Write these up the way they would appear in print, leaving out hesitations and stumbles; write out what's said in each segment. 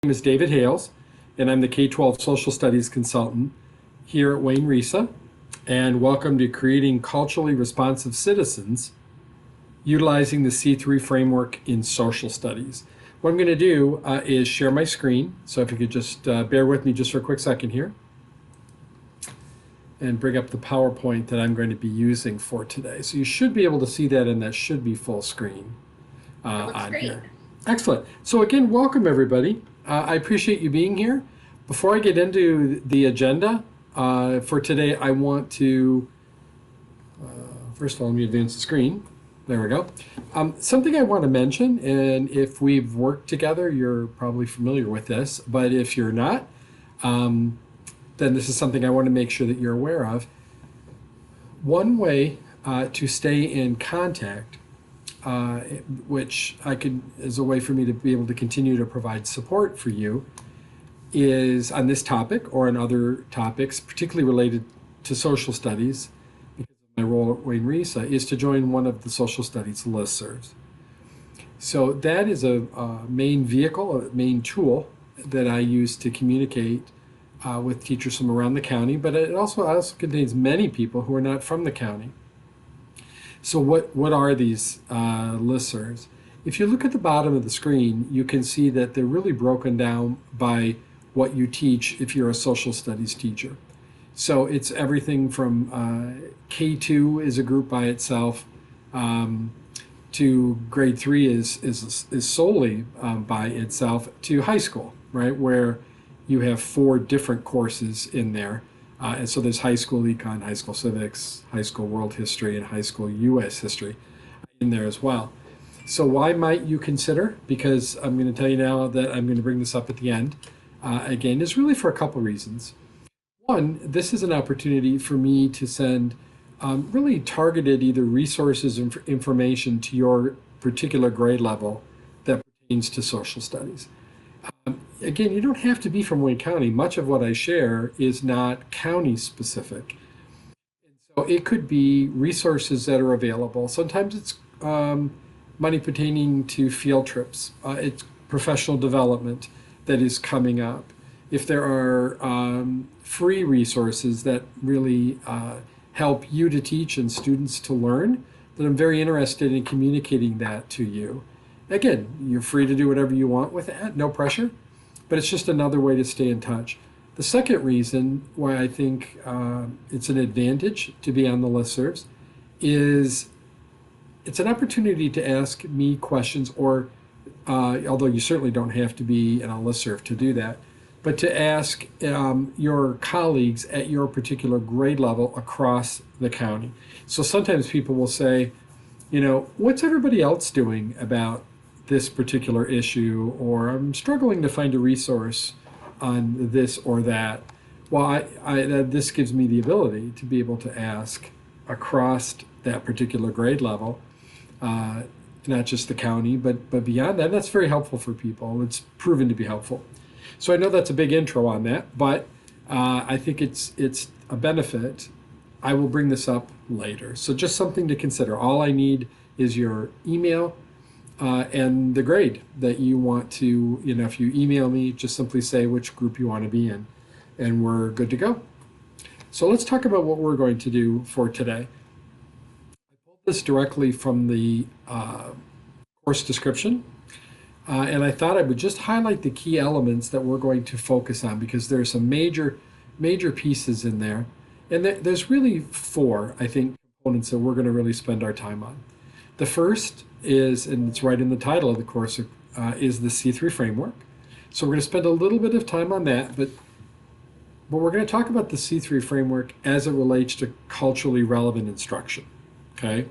name is David Hales, and I'm the K-12 Social Studies Consultant here at Wayne RESA, and welcome to Creating Culturally Responsive Citizens utilizing the C3 framework in social studies. What I'm going to do is share my screen, so if you could just bear with me just for a quick second here, and bring up the PowerPoint that I'm going to be using for today. So you should be able to see that, and that should be full screen on here. Excellent. So again, welcome everybody. I appreciate you being here. Before I get into the agenda for today, I want to, first of all, let me advance the screen. There we go. Something I want to mention, and if we've worked together, you're probably familiar with this, but if you're not, then this is something I want to make sure that you're aware of. One way to stay in contact, which is a way for me to be able to continue to provide support for you, is on this topic or on other topics, particularly related to social studies, because of my role at Wayne RESA, is to join one of the social studies listservs. So that is a main vehicle, a main tool that I use to communicate with teachers from around the county, but it also contains many people who are not from the county. So what are these listservs? If you look at the bottom of the screen, you can see that they're really broken down by what you teach if you're a social studies teacher. So it's everything from K2 is a group by itself, to grade 3 is solely by itself, to high school, right, where you have 4 different courses in there. And so there's high school econ, high school civics, high school world history, and high school US history in there as well. So why might you consider, because I'm going to tell you now that I'm going to bring this up at the end, again, is really for a couple reasons. One, this is an opportunity for me to send really targeted either resources and information to your particular grade level that pertains to social studies. Again, you don't have to be from Wayne County. Much of what I share is not county specific. And so it could be resources that are available. Sometimes it's money pertaining to field trips. It's professional development that is coming up. If there are free resources that really help you to teach and students to learn, then I'm very interested in communicating that to you. Again, you're free to do whatever you want with that, no pressure, but it's just another way to stay in touch. The second reason why I think it's an advantage to be on the listservs is it's an opportunity to ask me questions, or although you certainly don't have to be in a listserv to do that, but to ask your colleagues at your particular grade level across the county. So sometimes people will say, you know, what's everybody else doing about this particular issue, or I'm struggling to find a resource on this or that. Well, this gives me the ability to be able to ask across that particular grade level, not just the county, but beyond that. That's very helpful for people. It's proven to be helpful. So I know that's a big intro on that, but I think it's a benefit. I will bring this up later. So just something to consider. All I need is your email and the grade that you want to, if you email me, just simply say which group you want to be in, and we're good to go. So let's talk about what we're going to do for today. I pulled this directly from the course description, and I thought I would just highlight the key elements that we're going to focus on, because there's some major pieces in there. And there's really 4, I think, components that we're going to really spend our time on. The first is, and it's right in the title of the course, is the C3 framework. So we're going to spend a little bit of time on that, but we're going to talk about the C3 framework as it relates to culturally relevant instruction, okay?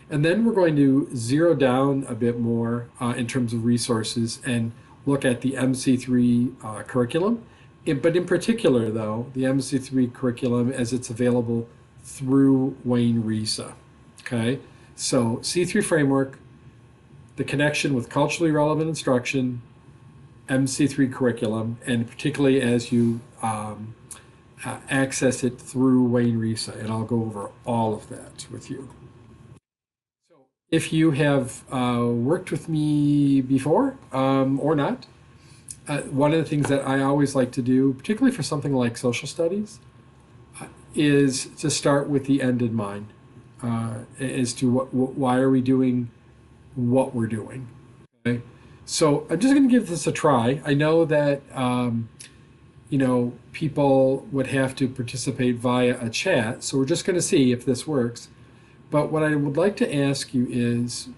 And then we're going to zero down a bit more in terms of resources and look at the MC3 curriculum. But in particular, though, the MC3 curriculum as it's available through Wayne RESA, okay? So C3 framework, the connection with culturally relevant instruction, MC3 curriculum, and particularly as you access it through Wayne RESA, and I'll go over all of that with you. So if you have worked with me before or not, one of the things that I always like to do, particularly for something like social studies, is to start with the end in mind, as to why are we doing what we're doing. Okay? So I'm just going to give this a try. I know that people would have to participate via a chat, so we're just going to see if this works. But what I would like to ask you is,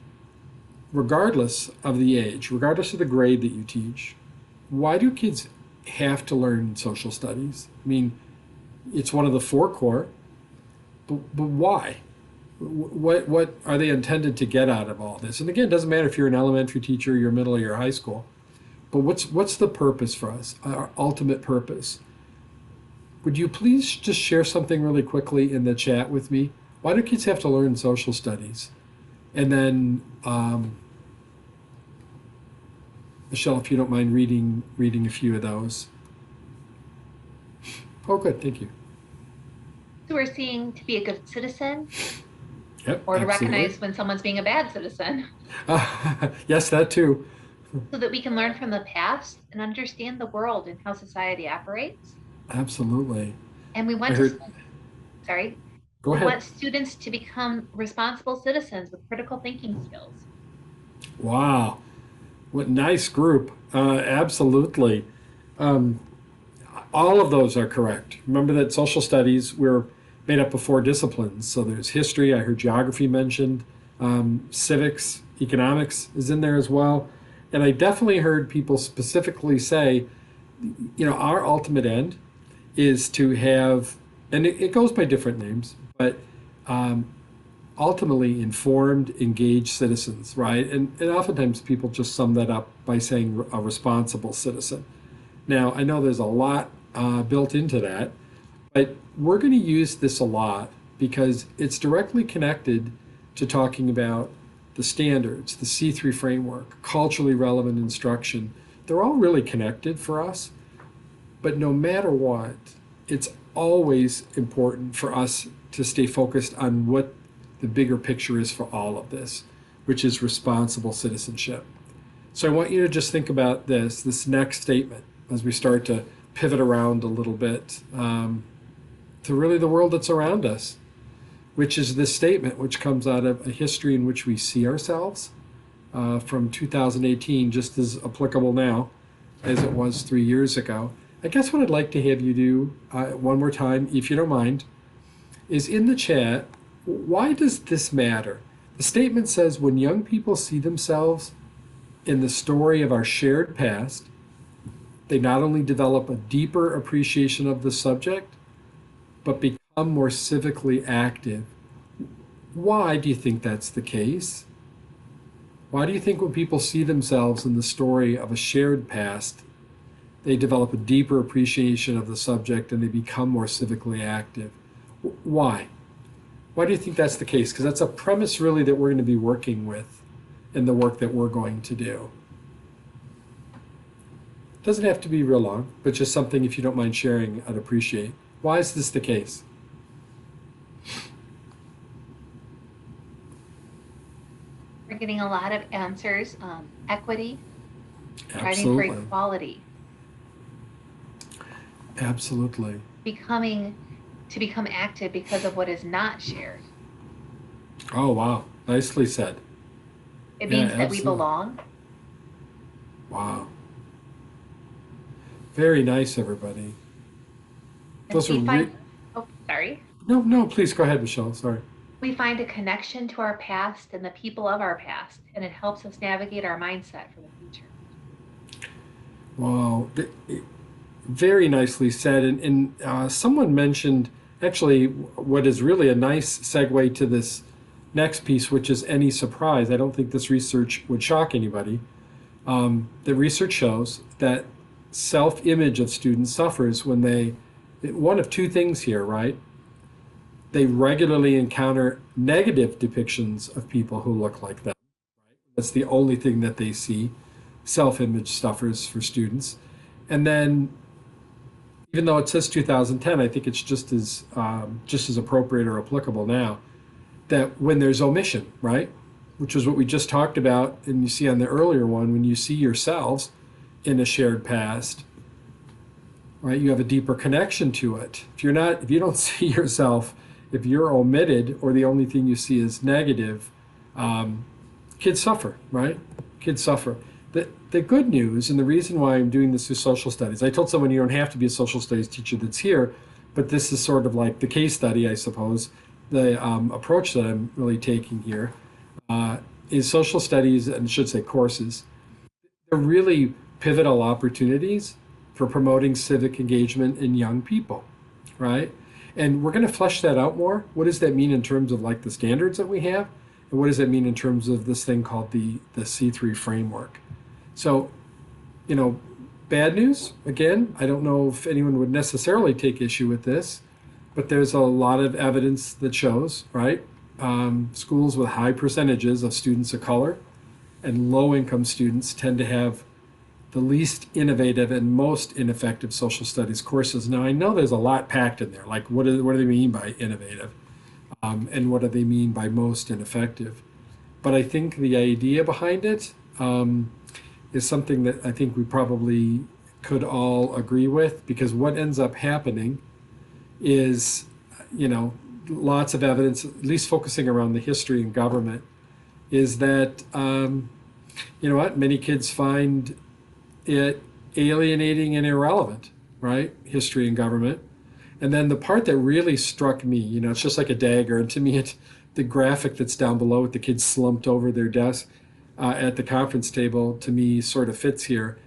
regardless of the age, regardless of the grade that you teach, why do kids have to learn social studies? I mean, it's one of the four core, but why? What are they intended to get out of all this? And again, it doesn't matter if you're an elementary teacher, your middle, or your high school, but what's the purpose for us? Our ultimate purpose. Would you please just share something really quickly in the chat with me? Why do kids have to learn social studies? And then, Michelle, if you don't mind reading a few of those. Oh, good, thank you. So we're seeing to be a good citizen, Yep, or to absolutely. recognize when someone's being a bad citizen, Yes, that too. so that we can learn from the past and understand the world and how society operates. Absolutely. And we I want heard, sorry, go we ahead. want students to become responsible citizens with critical thinking skills. Wow, what nice group. Absolutely. Um, all of those are correct. Remember that social studies, we're made up of four disciplines. So there's history, I heard geography mentioned, civics, economics is in there as well. And I definitely heard people specifically say, our ultimate end is to have, and it goes by different names, but um, ultimately informed, engaged citizens, right? And oftentimes people just sum that up by saying a responsible citizen. Now, I know there's a lot built into that, but we're going to use this a lot because it's directly connected to talking about the standards, the C3 framework, culturally relevant instruction. They're all really connected for us, but no matter what, it's always important for us to stay focused on what the bigger picture is for all of this, which is responsible citizenship. So I want you to just think about this next statement as we start to pivot around a little bit to really the world that's around us, which is this statement, which comes out of a history in which we see ourselves from 2018, just as applicable now as it was 3 years ago. I guess what I'd like to have you do one more time, if you don't mind, is in the chat, why does this matter? The statement says, when young people see themselves in the story of our shared past, they not only develop a deeper appreciation of the subject, but become more civically active. Why do you think that's the case? Why do you think when people see themselves in the story of a shared past, they develop a deeper appreciation of the subject and they become more civically active? Why? Why do you think that's the case? Because that's a premise really that we're going to be working with in the work that we're going to do. It doesn't have to be real long, but just something, if you don't mind sharing, I'd appreciate. Why is this the case? We're getting a lot of answers. Equity, striving for Absolutely. equality, Absolutely. to become active because of what is not shared. Oh, wow. Nicely said. It Yeah, means that we absolutely. belong. Wow. Very nice, everybody. And Those are oh, sorry. no, please go ahead, Michelle. Sorry. We find a connection to our past and the people of our past, and it helps us navigate our mindset for the future. Wow. Very nicely said. And someone mentioned actually what is really a nice segue to this next piece, which is any surprise. I don't think this research would shock anybody. The research shows that self-image of students suffers when one of two things here, right? They regularly encounter negative depictions of people who look like them. That's the only thing that they see. Self-image suffers for students. And then, even though it says 2010, I think it's just as appropriate or applicable now, that when there's omission, right? Which is what we just talked about, and you see on the earlier one, when you see yourselves, in a shared past, right? You have a deeper connection to it. If you don't see yourself, if you're omitted or the only thing you see is negative, kids suffer, right? Kids suffer. The good news, and the reason why I'm doing this through social studies, I told someone you don't have to be a social studies teacher that's here, but this is sort of like the case study, I suppose. The approach that I'm really taking here is social studies, and I should say courses. They're really pivotal opportunities for promoting civic engagement in young people, right? And we're going to flesh that out more. What does that mean in terms of like the standards that we have? And what does that mean in terms of this thing called the C3 framework? So, bad news, again, I don't know if anyone would necessarily take issue with this, but there's a lot of evidence that shows, right? Schools with high percentages of students of color and low-income students tend to have the least innovative and most ineffective social studies courses. Now, I know there's a lot packed in there, like what do they mean by innovative? And what do they mean by most ineffective? But I think the idea behind it is something that I think we probably could all agree with, because what ends up happening is, lots of evidence, at least focusing around the history and government, is that, many kids find it alienating and irrelevant, right? History and government. And then the part that really struck me, it's just like a dagger. And to me, the graphic that's down below with the kids slumped over their desk at the conference table, to me sort of fits here,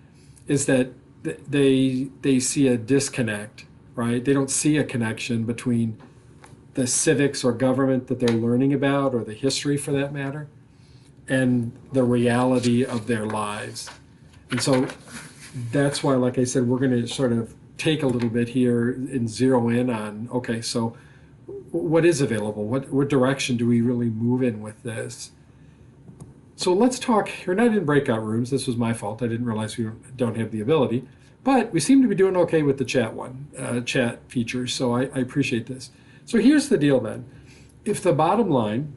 is that they see a disconnect, right? They don't see a connection between the civics or government that they're learning about, or the history for that matter, and the reality of their lives. And so that's why, like I said, we're going to sort of take a little bit here and zero in on, okay, so what is available? What direction do we really move in with this? So let's talk, we're not in breakout rooms. This was my fault. I didn't realize we don't have the ability, but we seem to be doing okay with the chat features. So I appreciate this. So here's the deal then. If the bottom line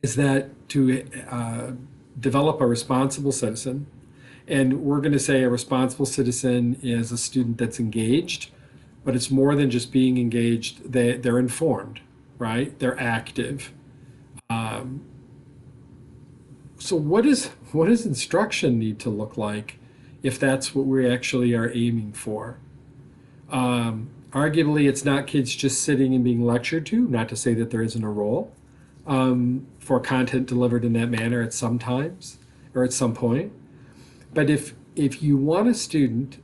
is that to develop a responsible citizen, and we're going to say a responsible citizen is a student that's engaged, but it's more than just being engaged. They're informed, right? They're active. So what does instruction need to look like if that's what we actually are aiming for? Arguably, it's not kids just sitting and being lectured to, not to say that there isn't a role for content delivered in that manner at some times or at some point. But if you want a student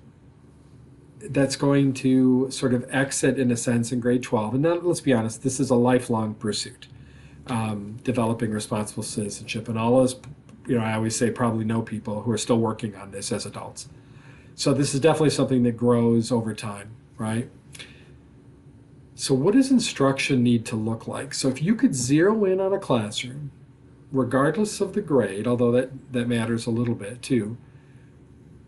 that's going to sort of exit, in a sense, in grade 12, and now, let's be honest, this is a lifelong pursuit, developing responsible citizenship. And all those, I always say probably know people who are still working on this as adults. So this is definitely something that grows over time, right? So what does instruction need to look like? So if you could zero in on a classroom, regardless of the grade, although that matters a little bit too,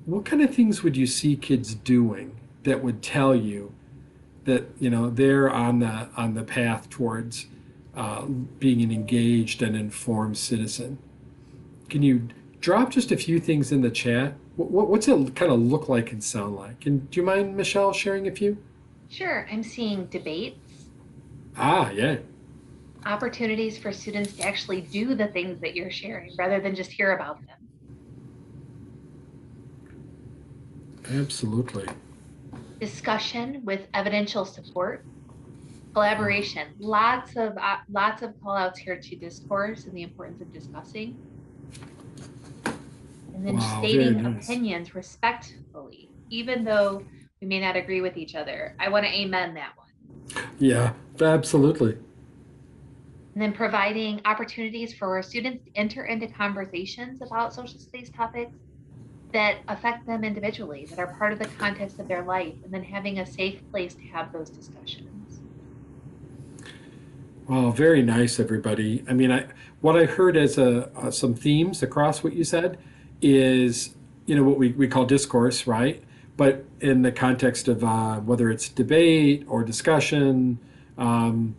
what kind of things would you see kids doing that would tell you that they're on the path towards being an engaged and informed citizen? Can you drop just a few things in the chat? What's it kind of look like and sound like? And do you mind, Michelle, sharing a few? Sure. I'm seeing debates. Yeah. Opportunities for students to actually do the things that you're sharing rather than just hear about them. Absolutely. Discussion with evidential support. Collaboration. Lots of call outs here to discourse and the importance of discussing. And then stating opinions respectfully, even though we may not agree with each other. I want to amen that one. Yeah, absolutely. And then providing opportunities for students to enter into conversations about social studies topics that affect them individually, that are part of the context of their life, and then having a safe place to have those discussions. Well, very nice, everybody. I mean, what I heard as some themes across what you said is, what we call discourse, right? But in the context of whether it's debate or discussion, I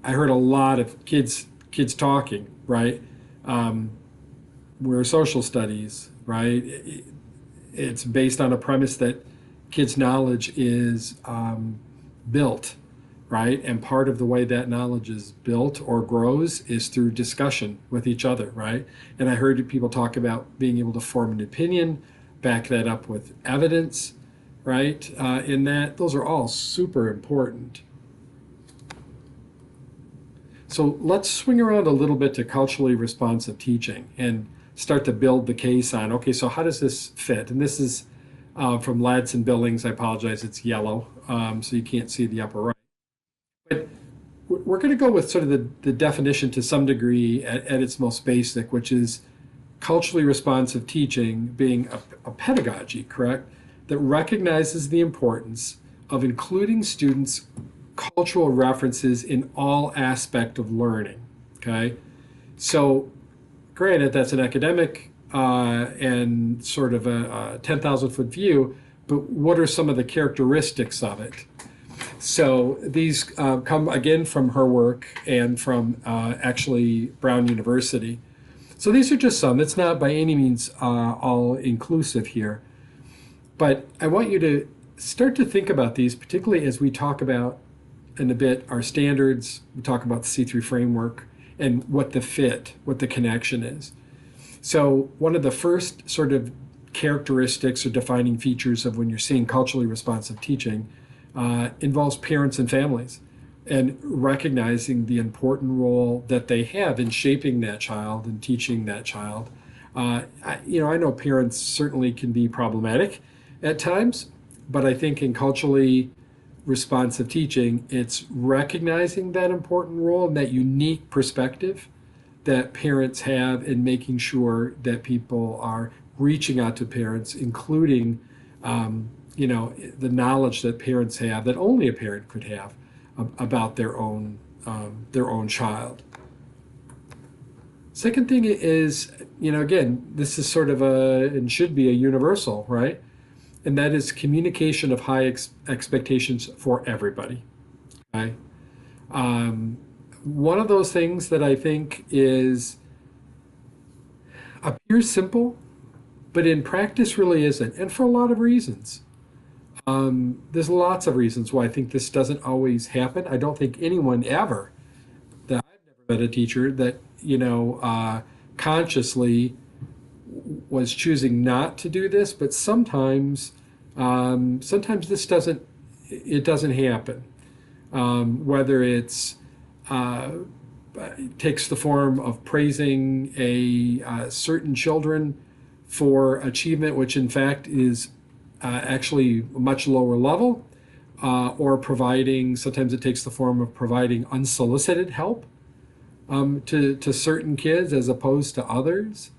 heard a lot of kids talking, right? We're social studies, right? it's based on a premise that kids' knowledge is built, right? And part of the way that knowledge is built or grows is through discussion with each other, right? And I heard people talk about being able to form an opinion, back that up with evidence, right? In that, those are all super important. So let's swing around a little bit to culturally responsive teaching and start to build the case on, okay, so how does this fit? And this is from Ladson Billings. I apologize, it's yellow, so you can't see the upper right. But we're going to go with sort of the definition to some degree at its most basic, which is culturally responsive teaching being a pedagogy, correct, that recognizes the importance of including students' cultural references in all aspect of learning, okay? So granted, that's an academic and sort of a 10,000-foot view, but what are some of the characteristics of it? So these come again from her work and from actually Brown University. So these are just some. It's not by any means all inclusive here. But I want you to start to think about these, particularly as we talk about in a bit our standards, we talk about the C3 framework, and what the fit, what the connection is. So one of the first sort of characteristics or defining features of when you're seeing culturally responsive teaching involves parents and families, and recognizing the important role that they have in shaping that child and teaching that child. I know parents certainly can be problematic at times, but I think in culturally responsive teaching, it's recognizing that important role and that unique perspective that parents have in making sure that people are reaching out to parents, including the knowledge that parents have that only a parent could have about their own child. Second thing is, again, this is sort of and should be a universal, right? And that is communication of high expectations for everybody. Okay? One of those things that I think appears simple, but in practice really isn't, and for a lot of reasons. There's lots of reasons why I think this doesn't always happen. I don't think anyone ever, that I've never met a teacher that, consciously was choosing not to do this, but sometimes this doesn't happen. Whether it takes the form of praising certain children for achievement, which in fact is actually a much lower level, or sometimes it takes the form of providing unsolicited help to certain kids as opposed to others.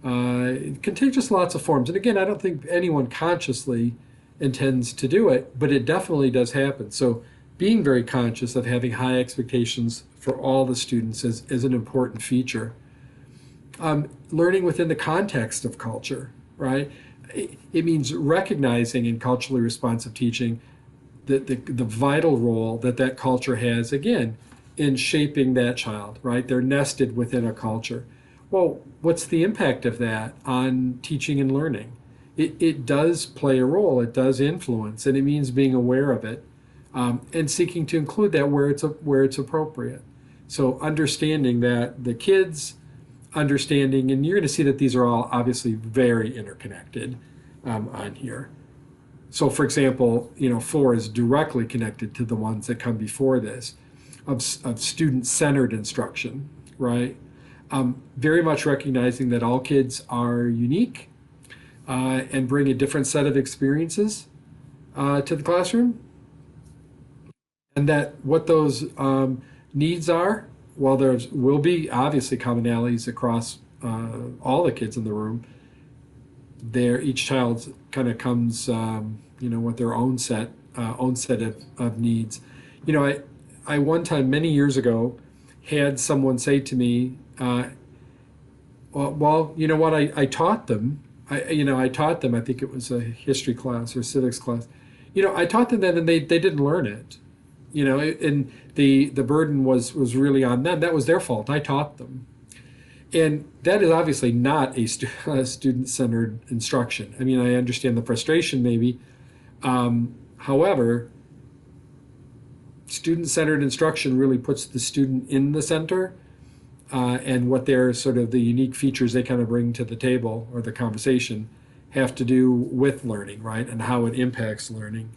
It can take just lots of forms. And again, I don't think anyone consciously intends to do it, but it definitely does happen. So being very conscious of having high expectations for all the students is an important feature. Learning within the context of culture, right? It means recognizing in culturally responsive teaching the vital role that culture has, again, in shaping that child, right? They're nested within a culture. Well, what's the impact of that on teaching and learning? It does play a role, it does influence, and it means being aware of it and seeking to include that where it's appropriate. So understanding that the kids, understanding, and you're going to see that these are all obviously very interconnected on here. So for example, 4 is directly connected to the ones that come before this, of student-centered instruction, right? Very much recognizing that all kids are unique and bring a different set of experiences to the classroom, and that what those needs are, while there will be obviously commonalities across all the kids in the room, each child kind of comes with their own set of needs. I one time many years ago had someone say to me, well, you know what, I taught them. I taught them, I think it was a history class or civics class. I taught them that and they didn't learn it. And the burden was really on them. That was their fault. I taught them. And that is obviously not a student-centered instruction. I mean, I understand the frustration maybe. However, student-centered instruction really puts the student in the center, and what their sort of the unique features they kind of bring to the table or the conversation have to do with learning, right? And how it impacts learning.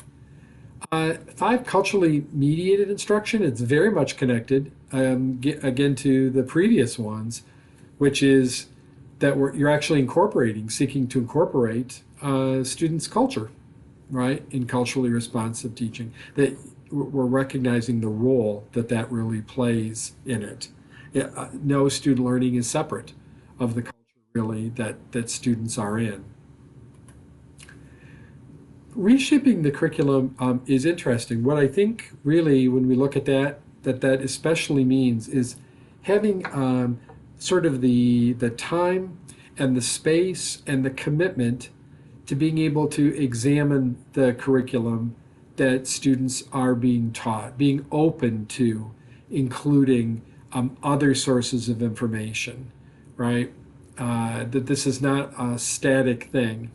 5, culturally mediated instruction. It's very much connected, again, to the previous ones, which is that you're actually seeking to incorporate students' culture, right, in culturally responsive teaching. That we're recognizing the role that that really plays in it. No student learning is separate of the culture really that students are in. Reshaping the curriculum is interesting. What I think really, when we look at that especially means is having sort of the time and the space and the commitment to being able to examine the curriculum that students are being taught, being open to including other sources of information, right? That this is not a static thing.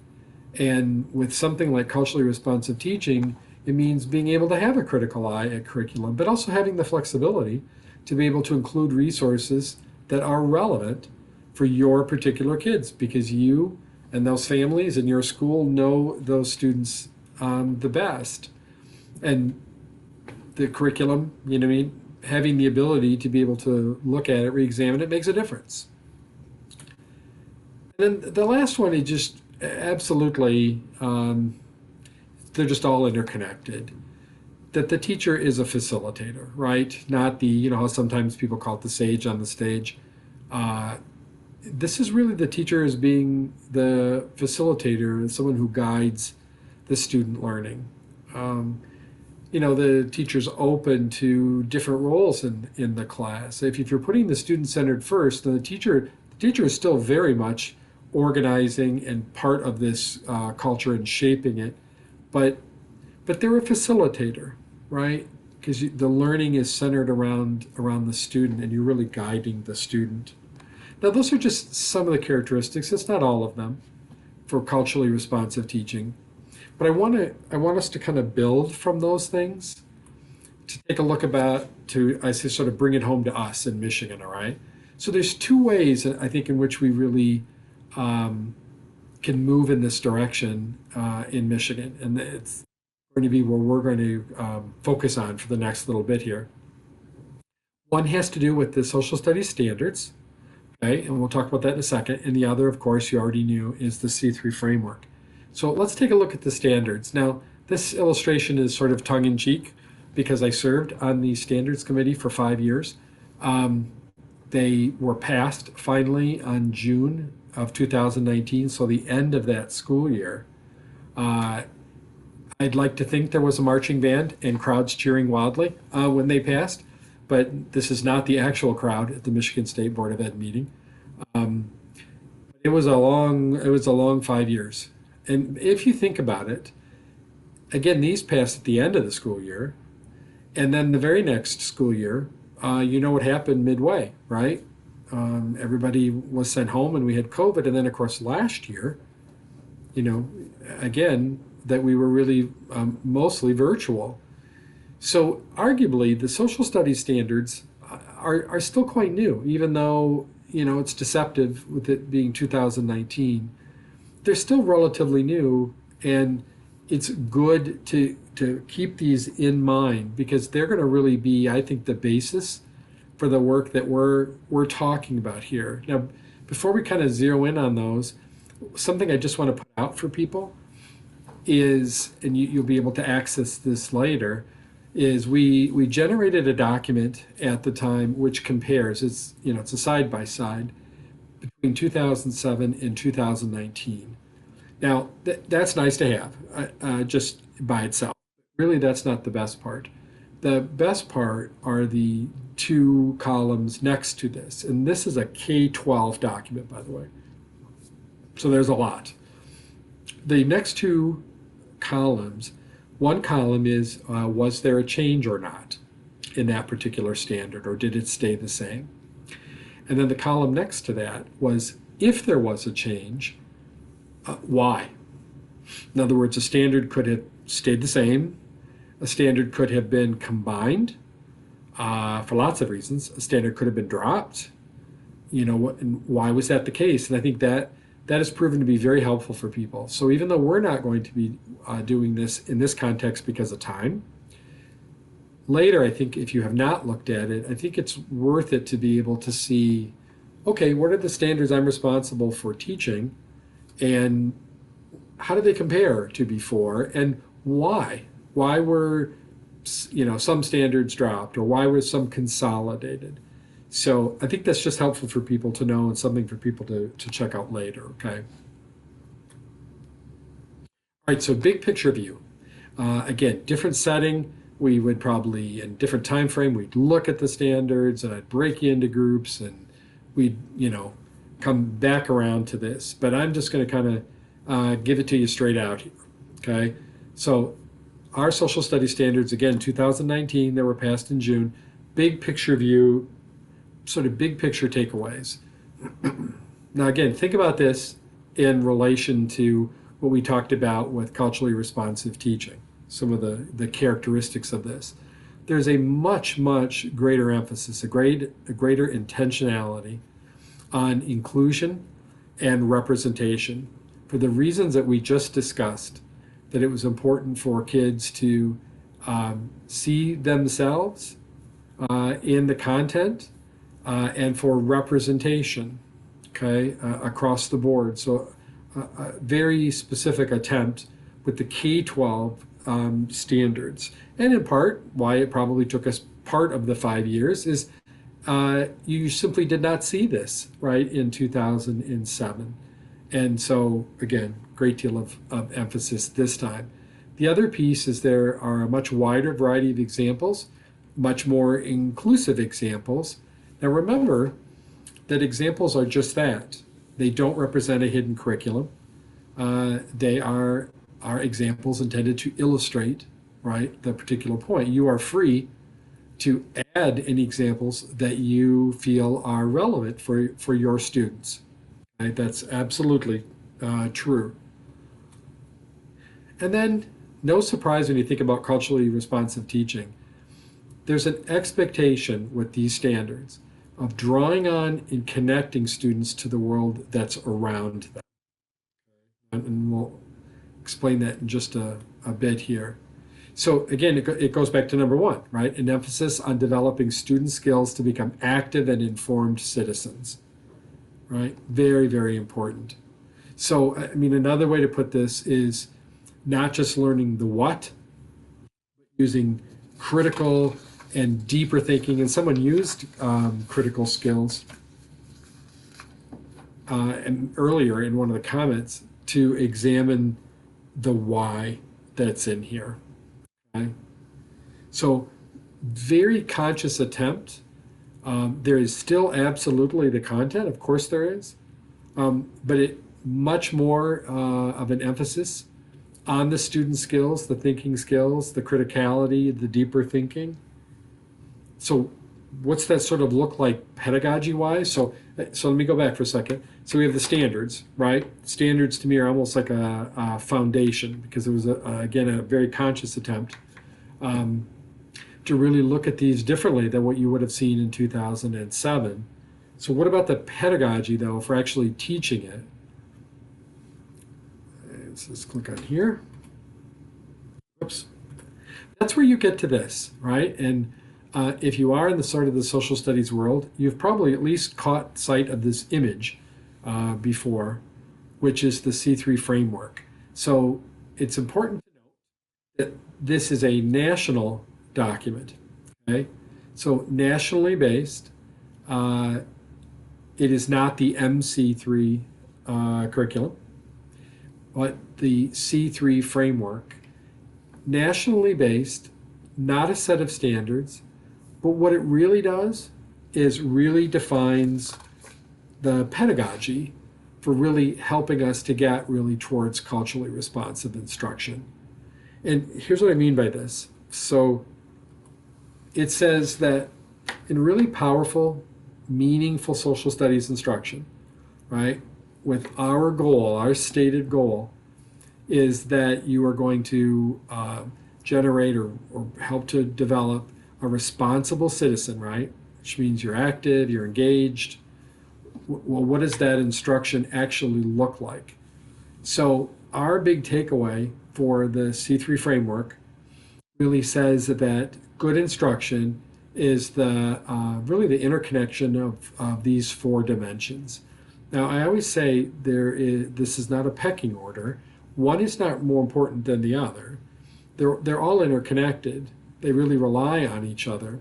And with something like culturally responsive teaching, it means being able to have a critical eye at curriculum, but also having the flexibility to be able to include resources that are relevant for your particular kids, because you and those families and your school know those students the best. And the curriculum, you know what I mean, having the ability to be able to look at it, re-examine it, makes a difference. And then the last one is just absolutely, they're just all interconnected. That the teacher is a facilitator, right? Not the, you know, how sometimes people call it the sage on the stage. This is really the teacher as being the facilitator and someone who guides the student learning. You know, the teacher's open to different roles in the class. If you're putting the student centered first, then the teacher is still very much organizing and part of this culture and shaping it, but they're a facilitator, right? Because the learning is centered around the student, and you're really guiding the student. Now, those are just some of the characteristics. It's not all of them for culturally responsive teaching, but I want us to kind of build from those things to take a look I say, sort of bring it home to us in Michigan. All right. So there's 2 ways I think in which we really can move in this direction in Michigan, and it's going to be where we're going to focus on for the next little bit here. One has to do with the social studies standards, okay, and we'll talk about that in a second. And the other, of course, you already knew, is the C3 framework. So let's take a look at the standards. Now, this illustration is sort of tongue-in-cheek because I served on the standards committee for 5 years. They were passed finally on June of 2019, so the end of that school year. I'd like to think there was a marching band and crowds cheering wildly when they passed, but this is not the actual crowd at the Michigan State Board of Ed meeting. It was a long 5 years. And if you think about it, again, these passed at the end of the school year, and then the very next school year, you know what happened midway, right? Everybody was sent home and we had COVID. And then, of course, last year, you know, again, that we were really mostly virtual. So arguably, the social studies standards are still quite new, even though, you know, it's deceptive with it being 2019. They're still relatively new, and it's good to keep these in mind because they're going to really be, I think, the basis for the work that we're talking about here. Now, before we kind of zero in on those, something I just want to put out for people is, and you'll be able to access this later, is we generated a document at the time which compares, it's a side-by-side between 2007 and 2019. Now, that's nice to have just by itself. Really, that's not the best part. The best part are the 2 columns next to this. And this is a K-12 document, by the way. So there's a lot. The next 2 columns, one column is, was there a change or not in that particular standard, or did it stay the same? And then the column next to that was, if there was a change, why? In other words, a standard could have stayed the same. A standard could have been combined for lots of reasons. A standard could have been dropped. And why was that the case? And I think that has proven to be very helpful for people. So even though we're not going to be doing this in this context because of time, later, I think if you have not looked at it, I think it's worth it to be able to see, okay, what are the standards I'm responsible for teaching, and how do they compare to before, and why? Why were some standards dropped, or why was some consolidated? So I think that's just helpful for people to know, and something for people to check out later, okay? All right, so big picture view. Again, different setting. We would probably, in different time frame, we'd look at the standards, and I'd break you into groups, and we'd, come back around to this. But I'm just going to kind of give it to you straight out here, okay? So our social studies standards, again, 2019, they were passed in June. Big picture view, sort of big picture takeaways. Now, again, think about this in relation to what we talked about with culturally responsive teaching, some of the characteristics of this. There's a much, much greater emphasis, a greater intentionality on inclusion and representation for the reasons that we just discussed, that it was important for kids to see themselves in the content and for representation, okay, across the board. So a very specific attempt with the K-12 standards. And in part, why it probably took us part of the 5 years is you simply did not see this, right, in 2007. And so, again, great deal of emphasis this time. The other piece is there are a much wider variety of examples, much more inclusive examples. Now remember that examples are just that. They don't represent a hidden curriculum. They are examples intended to illustrate, right, the particular point. You are free to add any examples that you feel are relevant for your students. Right? That's absolutely true. And then, no surprise when you think about culturally responsive teaching, there's an expectation with these standards of drawing on and connecting students to the world that's around them. And we'll explain that in just a bit here. So again, it goes back to number one, right? An emphasis on developing student skills to become active and informed citizens, right? Very, very important. So, I mean, another way to put this is not just learning the what, but using critical and deeper thinking. And someone used critical skills and earlier in one of the comments to examine the why that's in here. Okay? So very conscious attempt. There is still absolutely the content, of course there is, but it much more of an emphasis on the student skills, the thinking skills, the criticality, the deeper thinking. So what's that sort of look like pedagogy-wise? So let me go back for a second. So we have the standards, right? Standards to me are almost like a foundation, because it was, again, a very conscious attempt to really look at these differently than what you would have seen in 2007. So what about the pedagogy, though, for actually teaching it? Let's just click on here. Oops. That's where you get to this, right? And if you are in the sort of the social studies world, you've probably at least caught sight of this image before, which is the C3 framework. So it's important to note that this is a national document, okay? So nationally based, it is not the MC3 curriculum, but the C3 framework, nationally based, not a set of standards, but what it really does is really defines the pedagogy for really helping us to get really towards culturally responsive instruction. And here's what I mean by this. So it says that in really powerful meaningful social studies instruction, right, with our goal, our stated goal, is that you are going to generate or help to develop a responsible citizen, right? Which means you're active, you're engaged. Well, what does that instruction actually look like? So our big takeaway for the C3 framework really says that good instruction is the really the interconnection of these four dimensions. Now, I always say this is not a pecking order. One is not more important than the other. They're all interconnected. They really rely on each other.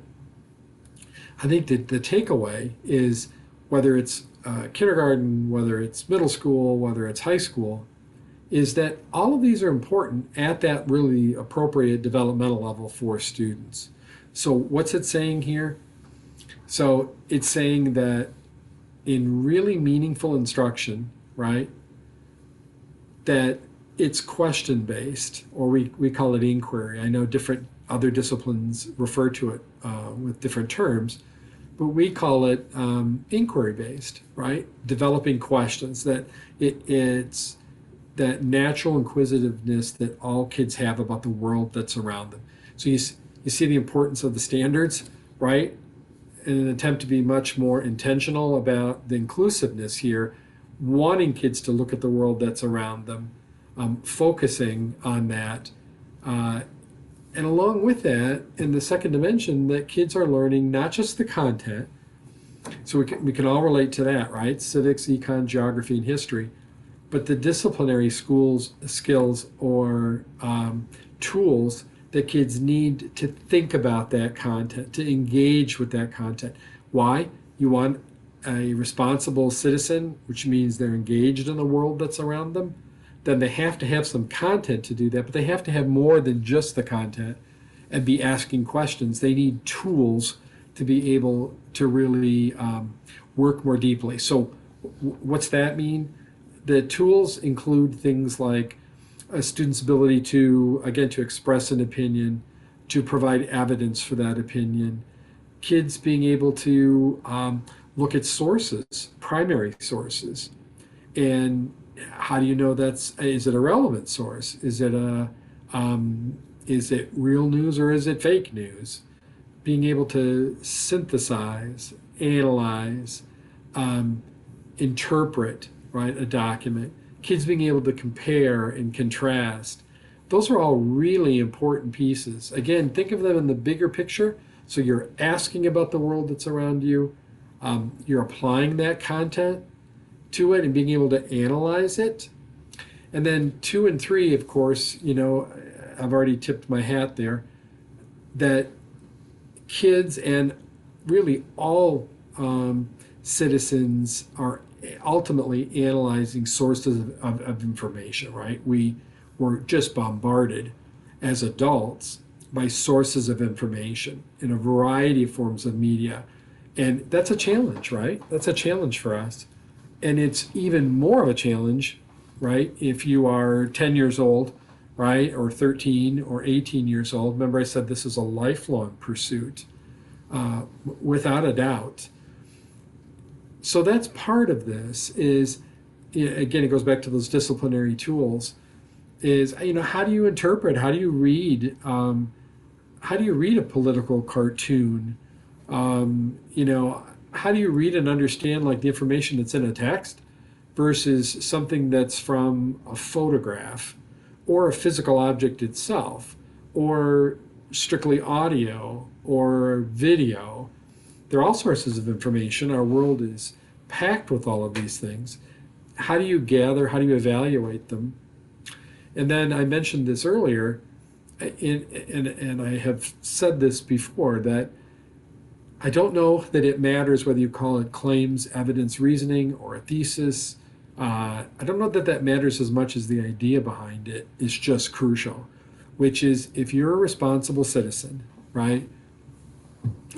I think that the takeaway is whether it's kindergarten, whether it's middle school, whether it's high school, is that all of these are important at that really appropriate developmental level for students. So what's it saying here? So it's saying that in really meaningful instruction, right, that it's question-based, or we call it inquiry. I know different other disciplines refer to it with different terms, but we call it inquiry-based, right? Developing questions, that it's that natural inquisitiveness that all kids have about the world that's around them. So you see the importance of the standards, right? In an attempt to be much more intentional about the inclusiveness here, wanting kids to look at the world that's around them, focusing on that. And along with that, in the second dimension, that kids are learning not just the content, so we can all relate to that, right? Civics, econ, geography, and history, but the disciplinary skills or tools that kids need to think about that content, to engage with that content. Why? You want a responsible citizen, which means they're engaged in the world that's around them. Then they have to have some content to do that, but they have to have more than just the content and be asking questions. They need tools to be able to really work more deeply. So what's that mean? The tools include things like a student's ability to, again, to express an opinion, to provide evidence for that opinion, kids being able to look at sources, primary sources, and how do you know is it a relevant source? Is it real news or is it fake news? Being able to synthesize, analyze, interpret, right, a document. Kids being able to compare and contrast. Those are all really important pieces. Again, think of them in the bigger picture. So you're asking about the world that's around you. You're applying that content to it and being able to analyze it. And then 2 and 3, of course, I've already tipped my hat there, that kids and really all citizens are ultimately analyzing sources of information, right? We're just bombarded as adults by sources of information in a variety of forms of media. And that's a challenge, right? That's a challenge for us. And it's even more of a challenge, right, if you are 10 years old, right, or 13 or 18 years old. Remember, I said this is a lifelong pursuit, without a doubt. So that's part of this is, again, it goes back to those disciplinary tools, is, how do you interpret, how do you read a political cartoon? How do you read and understand like the information that's in a text versus something that's from a photograph or a physical object itself or strictly audio or video? There are all sources of information. Our world is packed with all of these things. How do you gather? How do you evaluate them? And then I mentioned this earlier, and I have said this before, that I don't know that it matters whether you call it claims, evidence, reasoning, or a thesis. I don't know that that matters as much as the idea behind it is just crucial, which is if you're a responsible citizen, right,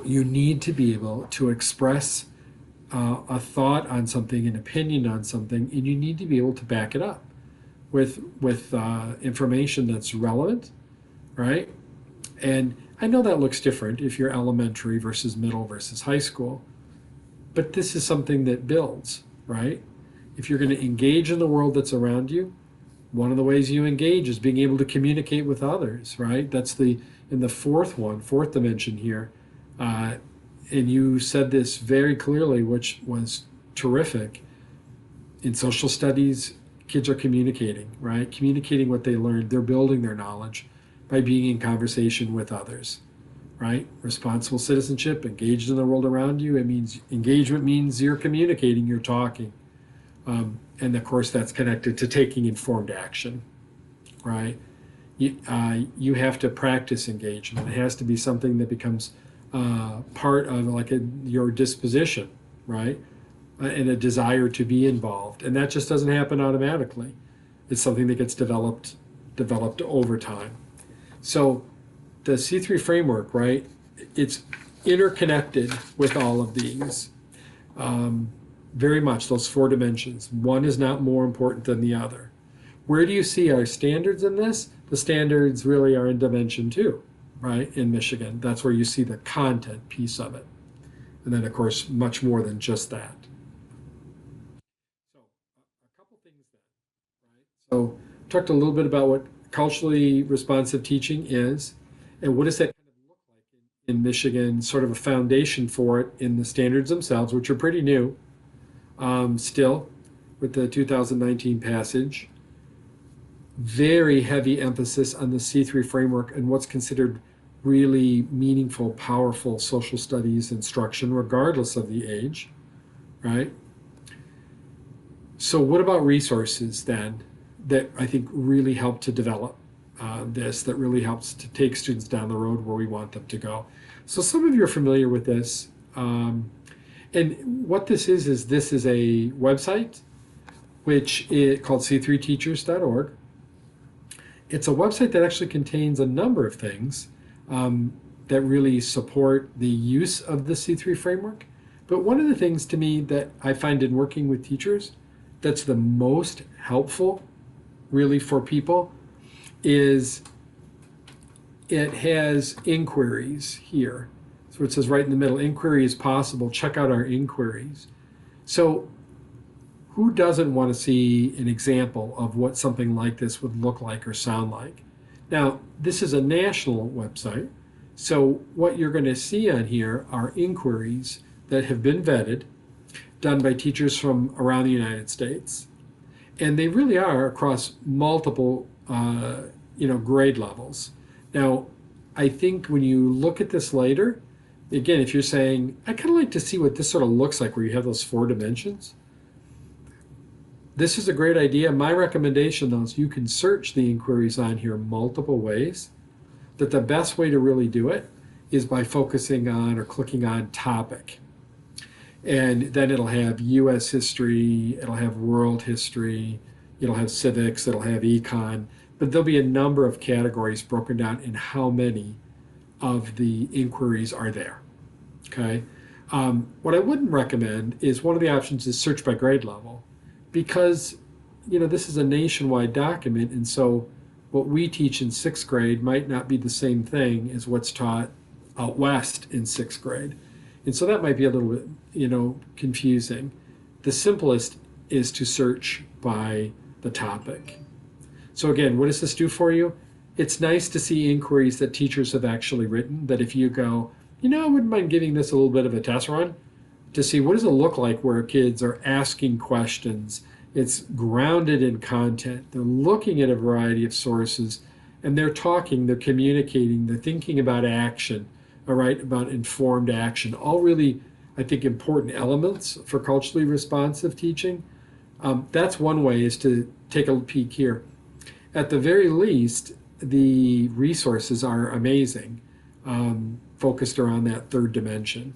you need to be able to express a thought on something, an opinion on something, and you need to be able to back it up with information that's relevant, right? And I know that looks different if you're elementary versus middle versus high school, But this is something that builds, right? If you're going to engage in the world that's around you, one of the ways you engage is being able to communicate with others, right? That's in the fourth dimension here. And you said this very clearly, which was terrific. In social studies, kids are communicating, right? Communicating what they learned. They're building their knowledge by being in conversation with others, right? Responsible citizenship, engaged in the world around you. It means engagement means you're communicating, you're talking. And of course, that's connected to taking informed action, right? You have to practice engagement. It has to be something that becomes part of your disposition, right? And a desire to be involved. And that just doesn't happen automatically. It's something that gets developed over time. So the C3 framework, right? It's interconnected with all of these. Very much, those 4 dimensions. One is not more important than the other. Where do you see our standards in this? The standards really are in dimension 2, right, in Michigan. That's where you see the content piece of it. And then, of course, much more than just that. So, a couple things then, right? So, talked a little bit about what culturally responsive teaching is, and what does that kind of look like in Michigan, sort of a foundation for it in the standards themselves, which are pretty new. Still, with the 2019 passage, very heavy emphasis on the C3 framework and what's considered really meaningful, powerful social studies instruction, regardless of the age, right? So what about resources then that I think really help to develop that really helps to take students down the road where we want them to go? So some of you are familiar with this. And what this is a website which is called c3teachers.org. It's a website that actually contains a number of things that really support the use of the C3 framework. But one of the things to me that I find in working with teachers that's the most helpful really for people is it has inquiries here. So it says right in the middle, inquiry is possible. Check out our inquiries. So who doesn't want to see an example of what something like this would look like or sound like? Now, this is a national website. So what you're going to see on here are inquiries that have been vetted, done by teachers from around the United States. And they really are across multiple grade levels. Now, I think when you look at this later, again, if you're saying, I kind of like to see what this sort of looks like where you have those 4 dimensions, this is a great idea. My recommendation, though, is you can search the inquiries on here multiple ways, that the best way to really do it is by focusing on or clicking on topic. And then it'll have U.S. history, it'll have world history, it'll have civics, it'll have econ, but there'll be a number of categories broken down in how many of the inquiries are there, okay? What I wouldn't recommend is one of the options is search by grade level, because this is a nationwide document, and so what we teach in 6th grade might not be the same thing as what's taught out west in 6th grade. And so that might be a little bit, confusing. The simplest is to search by the topic. So again, what does this do for you? It's nice to see inquiries that teachers have actually written, that if you go, I wouldn't mind giving this a little bit of a test run to see what does it look like where kids are asking questions. It's grounded in content. They're looking at a variety of sources, and they're talking, they're communicating, they're thinking about action, all right, about informed action, all really, I think, important elements for culturally responsive teaching. That's one way, is to take a peek here. At the very least, the resources are amazing, focused around that 3rd dimension,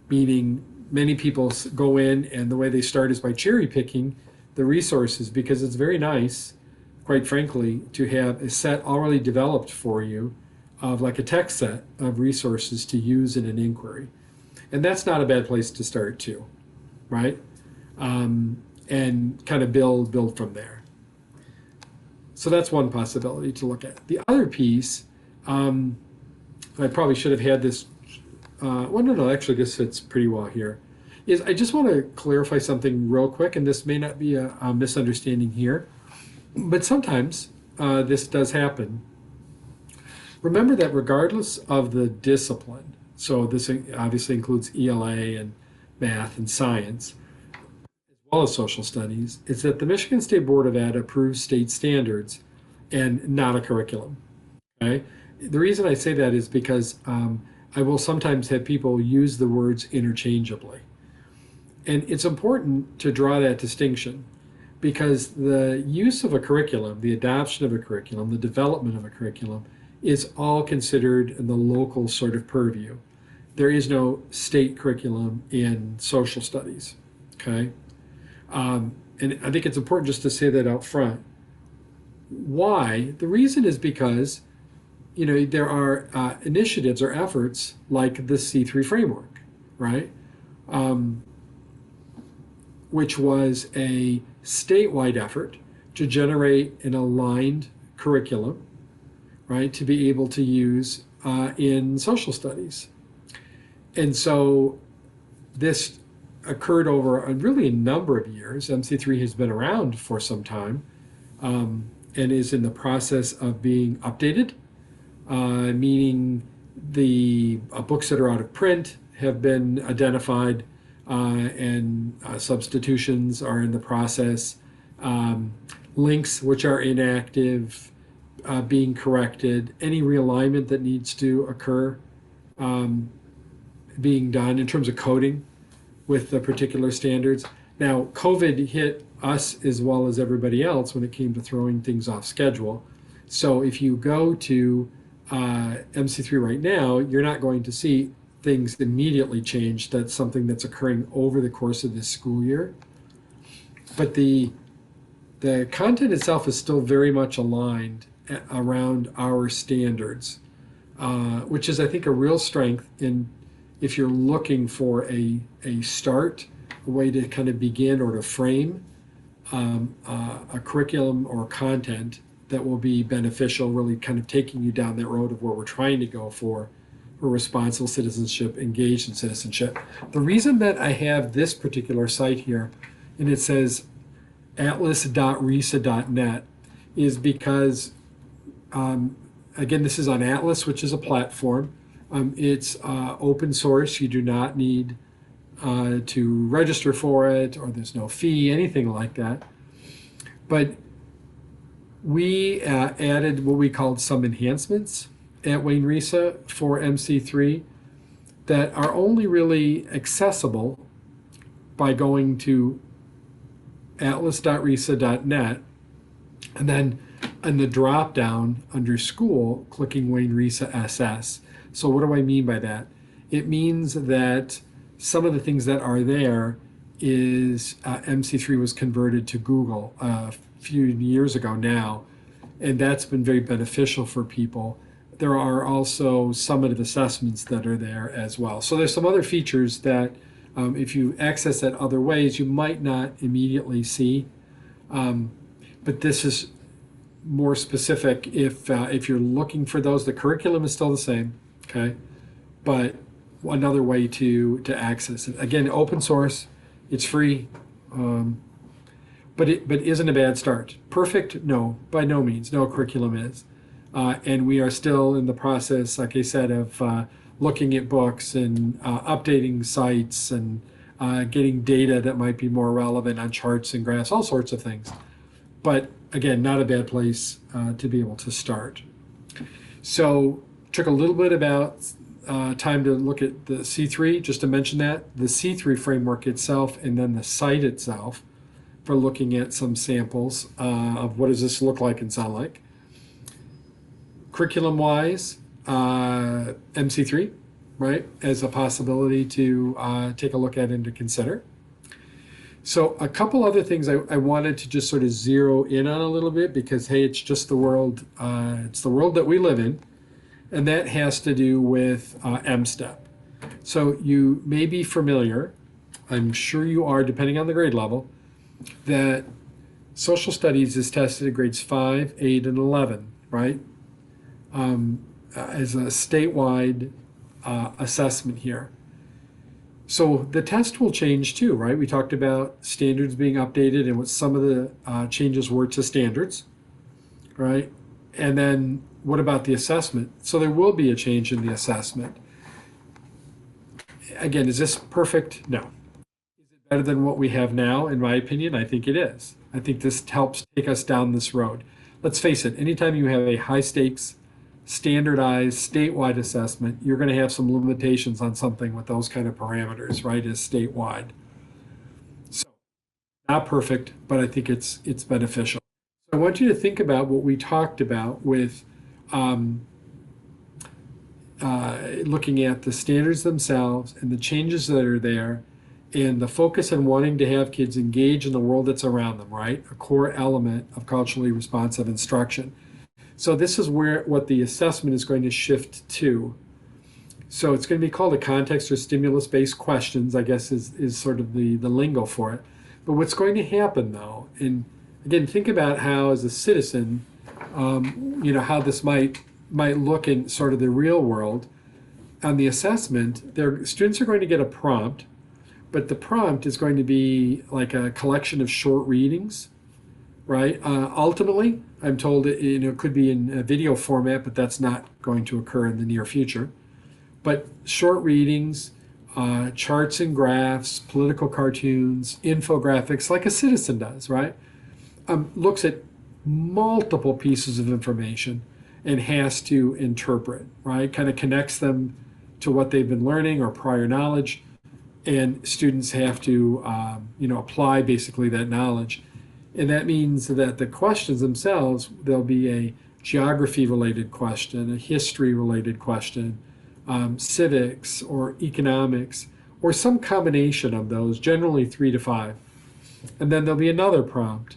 meaning many people go in and the way they start is by cherry picking the resources, because it's very nice, quite frankly, to have a set already developed for you of like a text set of resources to use in an inquiry. And that's not a bad place to start too, right? And kind of build from there. So that's one possibility to look at. The other piece, I probably should have had this, well, no, actually this fits pretty well here. is I just want to clarify something real quick, and this may not be a misunderstanding here, but sometimes this does happen. Remember that regardless of the discipline, so this obviously includes ELA and math and science, as well as social studies, it's that the Michigan State Board of Ed approves state standards and not a curriculum. Okay? The reason I say that is because I will sometimes have people use the words interchangeably. And it's important to draw that distinction because the use of a curriculum, the adoption of a curriculum, the development of a curriculum is all considered in the local sort of purview. There is no state curriculum in social studies, okay? And I think it's important just to say that out front. Why? The reason is because, you know, there are initiatives or efforts like the C3 framework, right? Which was a statewide effort to generate an aligned curriculum, right, to be able to use in social studies. And so this occurred over really a number of years. MC3 has been around for some time and is in the process of being updated, meaning the books that are out of print have been identified and substitutions are in the process. Links which are inactive being corrected. Any realignment that needs to occur being done in terms of coding with the particular standards. Now, COVID hit us as well as everybody else when it came to throwing things off schedule. So if you go to MC3 right now, you're not going to see things immediately change. That's something that's occurring over the course of this school year. But the content itself is still very much aligned around our standards, which is, I think, a real strength in if you're looking for a start, a way to kind of begin or to frame a curriculum or content that will be beneficial, really kind of taking you down that road of where we're trying to go for responsible citizenship, engaged in citizenship. The reason that I have this particular site here, and it says atlas.resa.net, is because, again, this is on Atlas, which is a platform. It's open source. You do not need to register for it, or there's no fee, anything like that. But we added what we called some enhancements at Wayne RESA for MC3 that are only really accessible by going to atlas.resa.net and then in the drop down under school, clicking Wayne RESA SS. So what do I mean by that? It means that some of the things that are there is MC3 was converted to Google a few years ago now, and that's been very beneficial for people. There are also summative assessments that are there as well. So there's some other features that if you access that other ways, you might not immediately see. But this is more specific if you're looking for those. The curriculum is still the same, okay? But another way to access it. Again, open source, it's free, but isn't a bad start. Perfect? No, by no means. No curriculum is. And we are still in the process, like I said, of looking at books and updating sites and getting data that might be more relevant on charts and graphs, all sorts of things. But again, not a bad place to be able to start. So took a little bit about time to look at the C3, just to mention that, the C3 framework itself, and then the site itself for looking at some samples of what does this look like and sound like. Curriculum-wise, MC3, right, as a possibility to take a look at and to consider. So a couple other things I wanted to just sort of zero in on a little bit because, hey, it's just the world, it's the world that we live in, and that has to do with MSTEP. So you may be familiar, I'm sure you are, depending on the grade level, that social studies is tested at grades 5, 8, and 11, right? As a statewide assessment here. So the test will change too, right? We talked about standards being updated and what some of the changes were to standards, right? And then what about the assessment? So there will be a change in the assessment. Again, is this perfect? No. Is it better than what we have now? In my opinion, I think it is. I think this helps take us down this road. Let's face it, anytime you have a high stakes, standardized statewide assessment, you're going to have some limitations on something with those kind of parameters, right, as statewide. So not perfect, but I think it's beneficial. So I want you to think about what we talked about with looking at the standards themselves and the changes that are there and the focus on wanting to have kids engage in the world that's around them, right? A core element of culturally responsive instruction. So this is what the assessment is going to shift to. So it's going to be called a context or stimulus-based questions, I guess is sort of the lingo for it. But what's going to happen though, and again, think about how as a citizen, how this might look in sort of the real world. On the assessment, their students are going to get a prompt, but the prompt is going to be like a collection of short readings, right? Ultimately, I'm told it could be in a video format, but that's not going to occur in the near future. But short readings, charts and graphs, political cartoons, infographics, like a citizen does, right? Looks at multiple pieces of information and has to interpret, right? Kind of connects them to what they've been learning or prior knowledge, and students have to, apply basically that knowledge. And that means that the questions themselves, there'll be a geography-related question, a history-related question, civics or economics, or some combination of those, generally 3 to 5. And then there'll be another prompt.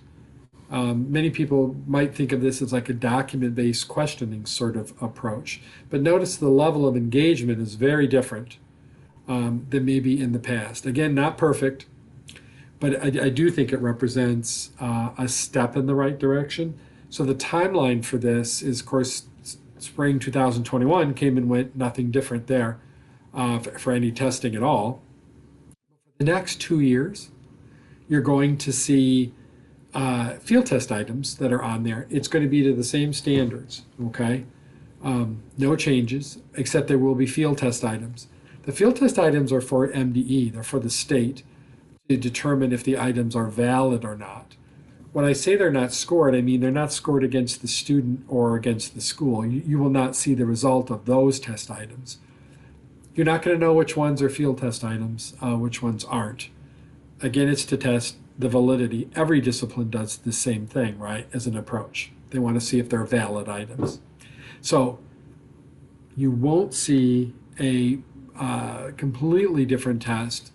Many people might think of this as like a document-based questioning sort of approach. But notice the level of engagement is very different than maybe in the past. Again, not perfect, but I do think it represents a step in the right direction. So the timeline for this is, of course, spring 2021 came and went, nothing different there for any testing at all. For the next 2 years, you're going to see field test items that are on there. It's going to be to the same standards, okay? No changes, except there will be field test items. The field test items are for MDE, they're for the state to determine if the items are valid or not. When I say they're not scored, I mean they're not scored against the student or against the school. You will not see the result of those test items. You're not going to know which ones are field test items, which ones aren't. Again, it's to test the validity. Every discipline does the same thing, right, as an approach. They want to see if they're valid items. So you won't see a completely different test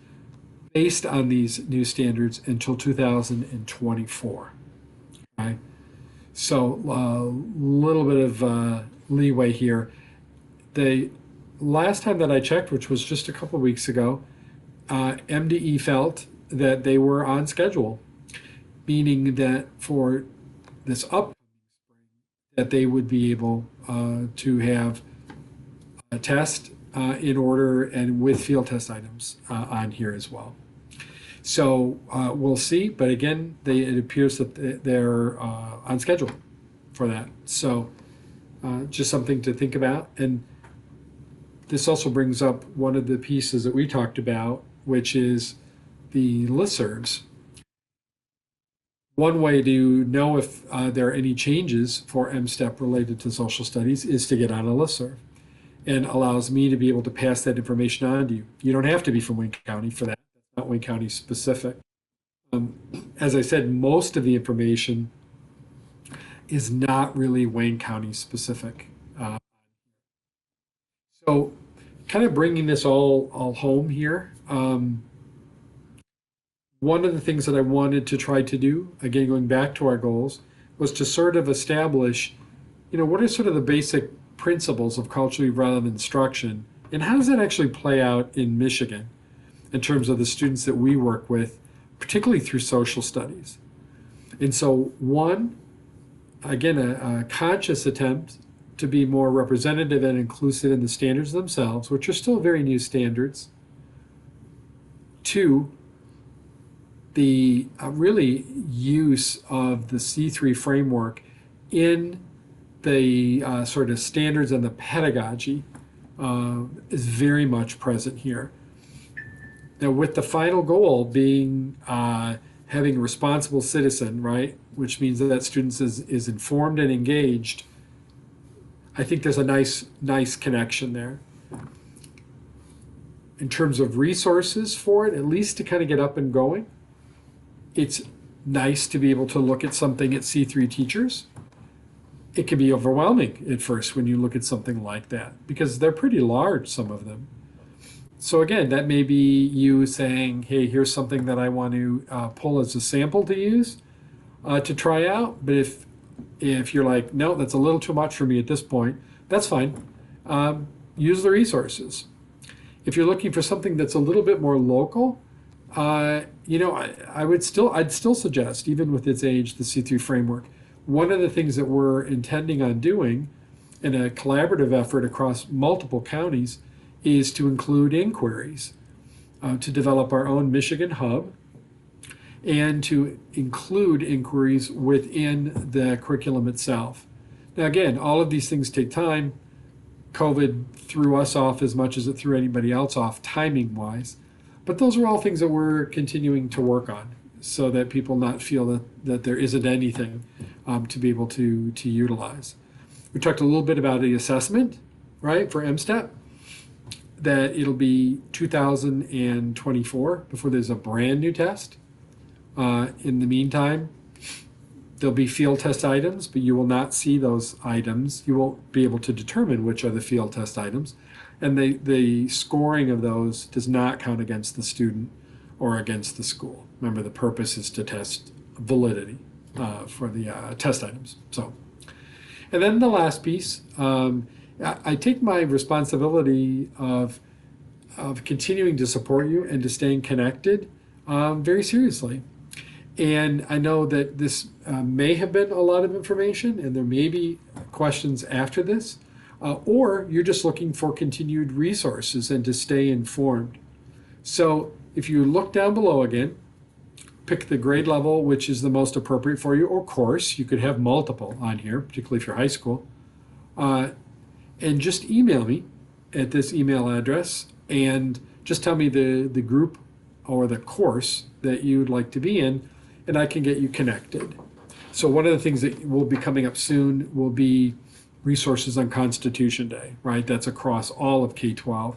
based on these new standards until 2024. Okay? So a little bit of leeway here. The last time that I checked, which was just a couple of weeks ago, MDE felt that they were on schedule, meaning that for this upcoming spring, that they would be able to have a test in order and with field test items on here as well. So we'll see, but again, it appears that they're on schedule for that. So just something to think about. And this also brings up one of the pieces that we talked about, which is the listservs. One way to know if there are any changes for MSTEP related to social studies is to get on a listserv, and allows me to be able to pass that information on to you. You don't have to be from Wayne County for that. That's not Wayne County specific. As I said, most of the information is not really Wayne County specific. So kind of bringing this all home here, one of the things that I wanted to try to do, again, going back to our goals, was to sort of establish, what are sort of the basic principles of culturally relevant instruction, and how does that actually play out in Michigan in terms of the students that we work with, particularly through social studies. And so one, again, a conscious attempt to be more representative and inclusive in the standards themselves, which are still very new standards. Two, the really use of the C3 framework in the sort of standards and the pedagogy is very much present here. Now, with the final goal being having a responsible citizen, right, which means that students is informed and engaged, I think there's a nice connection there. In terms of resources for it, at least to kind of get up and going, it's nice to be able to look at something at C3 Teachers. It can be overwhelming at first when you look at something like that because they're pretty large, some of them. So again, that may be you saying, hey, here's something that I want to pull as a sample to use to try out. But if you're like, no, that's a little too much for me at this point, that's fine. Use the resources. If you're looking for something that's a little bit more local, I'd still suggest, even with its age, the C3 framework. One of the things that we're intending on doing in a collaborative effort across multiple counties is to include inquiries, to develop our own Michigan hub, and to include inquiries within the curriculum itself. Now, again, all of these things take time. COVID threw us off as much as it threw anybody else off, timing-wise. But those are all things that we're continuing to work on so that people not feel that there isn't anything to be able to utilize. We talked a little bit about the assessment, right, for MSTEP, that it'll be 2024 before there's a brand new test. In the meantime, there'll be field test items, but you will not see those items. You won't be able to determine which are the field test items. And the scoring of those does not count against the student or against the school. Remember, the purpose is to test validity for the test items. So, and then the last piece, I take my responsibility of continuing to support you and to staying connected very seriously. And I know that this may have been a lot of information, and there may be questions after this, or you're just looking for continued resources and to stay informed. So if you look down below again, pick the grade level which is the most appropriate for you, or course. You could have multiple on here, particularly if you're high school. And just email me at this email address and just tell me the group or the course that you'd like to be in, and I can get you connected. So one of the things that will be coming up soon will be resources on Constitution Day, right? That's across all of K-12.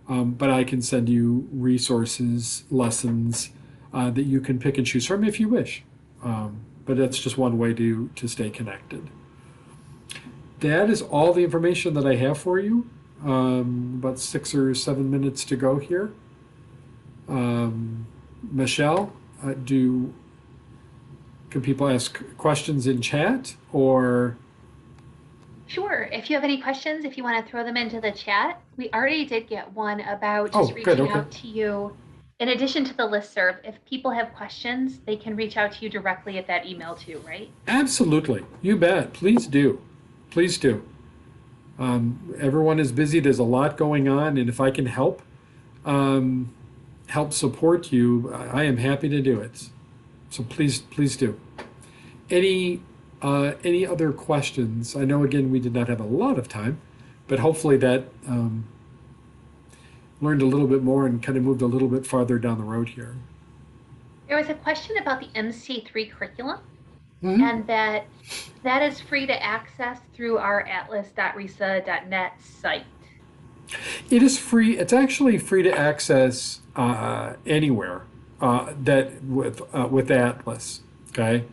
But I can send you resources, lessons that you can pick and choose from if you wish. But that's just one way to stay connected. That is all the information that I have for you. About 6 or 7 minutes to go here. Michelle, can people ask questions in chat or? Sure. If you have any questions, if you want to throw them into the chat, we already did get one about just reaching out to you. In addition to the listserv, if people have questions, they can reach out to you directly at that email too, right? Absolutely. You bet. Please do. Please do. Everyone is busy. There's a lot going on. And if I can help support you, I am happy to do it. So please do. Any other questions? I know, again, we did not have a lot of time, but hopefully that learned a little bit more and kind of moved a little bit farther down the road here. There was a question about the MC3 curriculum, and that is free to access through our atlas.resa.net site. It is free. It's actually free to access anywhere that with Atlas. Okay.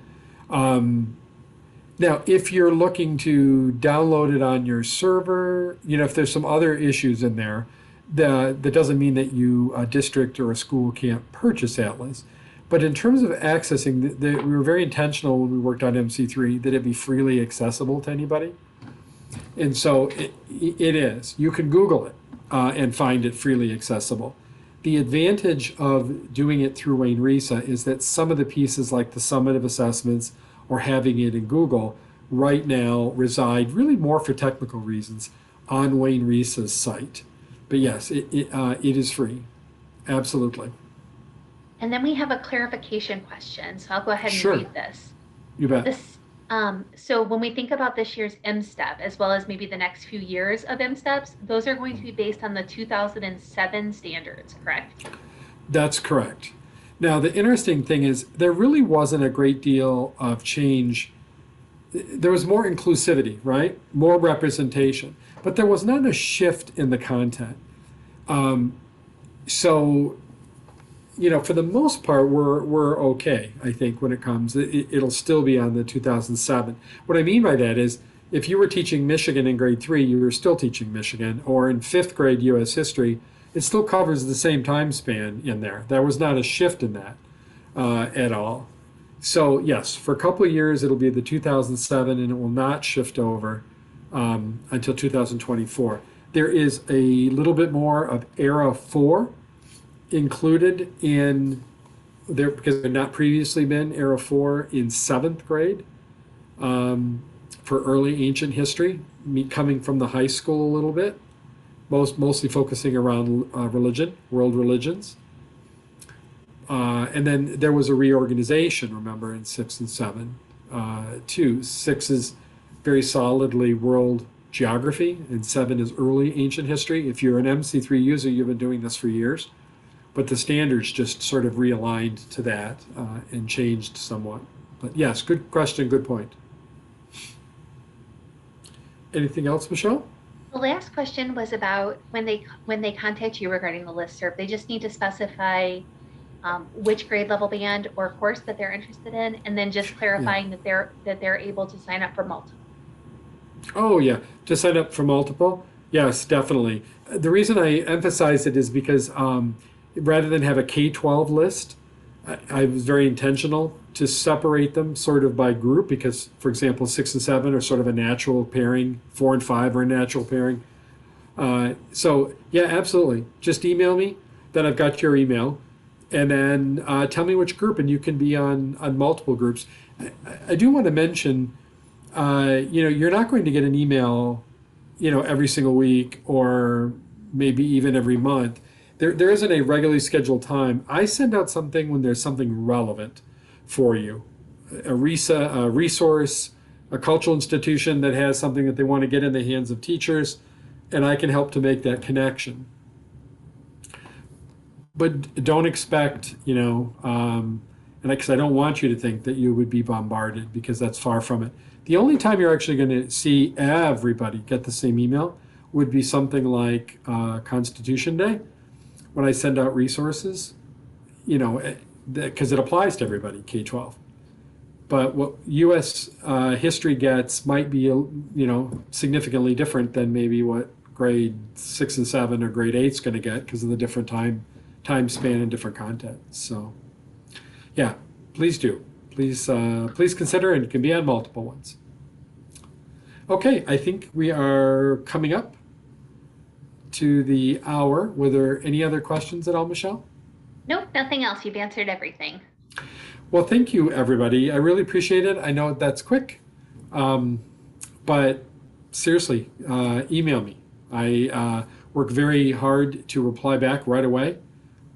Now, if you're looking to download it on your server, if there's some other issues in there, that doesn't mean that a district or a school can't purchase Atlas. But in terms of accessing, we were very intentional when we worked on MC3 that it be freely accessible to anybody. And so it is. You can Google it and find it freely accessible. The advantage of doing it through Wayne RESA is that some of the pieces like the summative assessments or having it in Google right now reside really more for technical reasons on Wayne RESA's site. But yes, it is free. Absolutely. And then we have a clarification question. So I'll go ahead and Sure, read this. you bet. So when we think about this year's M-STEP, as well as maybe the next few years of M-STEPs, those are going to be based on the 2007 standards, correct? That's correct. Now, the interesting thing is there really wasn't a great deal of change. There was more inclusivity, right? More representation, but there was not a shift in the content. So, for the most part, we're okay. I think when it comes, it'll still be on the 2007. What I mean by that is, if you were teaching Michigan in grade 3, you were still teaching Michigan, or in 5th grade U.S. history, it still covers the same time span in there. There was not a shift in that at all. So yes, for a couple of years it'll be the 2007, and it will not shift over until 2024. There is a little bit more of Era 4 included in there because they've not previously been Era 4 in 7th grade for early ancient history, coming from the high school a little bit, mostly focusing around religion, world religions. And then there was a reorganization, remember, in 6 and 7 too. 6 is very solidly world geography, and 7 is early ancient history. If you're an MC3 user, you've been doing this for years, but the standards just sort of realigned to that and changed somewhat. But yes, good question, good point. Anything else, Michelle? The last question was about when they contact you regarding the listserv, they just need to specify which grade level band or course that they're interested in, and then just clarifying that they're able to sign up for multiple. Oh yeah, to sign up for multiple? Yes, definitely. The reason I emphasize it is because rather than have a K-12 list, I was very intentional to separate them sort of by group because, for example, 6 and 7 are sort of a natural pairing, 4 and 5 are a natural pairing. So yeah, absolutely. Just email me, then I've got your email, and then tell me which group, and you can be on multiple groups. I do want to mention, you're not going to get an email, every single week or maybe even every month. There isn't a regularly scheduled time. I send out something when there's something relevant for you. A RESA, a resource, a cultural institution that has something that they want to get in the hands of teachers, and I can help to make that connection. But don't expect, and because I don't want you to think that you would be bombarded, because that's far from it. The only time you're actually going to see everybody get the same email would be something like Constitution Day, when I send out resources, because it applies to everybody, K-12. But what U.S. history gets might be, significantly different than maybe what grade 6 and 7 or grade 8 is going to get because of the different time span and different content. So, yeah, please do. Please consider, and it can be on multiple ones. Okay, I think we are coming up to the hour. Were there any other questions at all, Michelle? Nope, nothing else. You've answered everything. Well, thank you, everybody. I really appreciate it. I know that's quick, but seriously, email me. I work very hard to reply back right away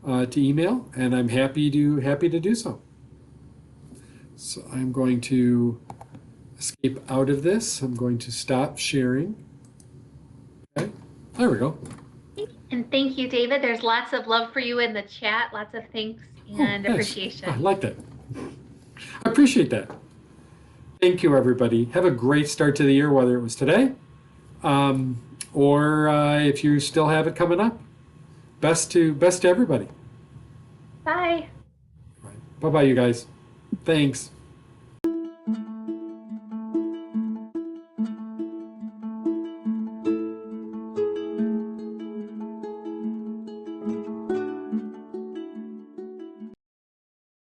to email, and I'm happy to do so. So I'm going to escape out of this. I'm going to stop sharing. Okay, there we go. And thank you, David. There's lots of love for you in the chat. Lots of thanks and appreciation. I like that. I appreciate that. Thank you, everybody. Have a great start to the year, whether it was today or if you still have it coming up. Best to everybody. Bye. Bye-bye, you guys. Thanks.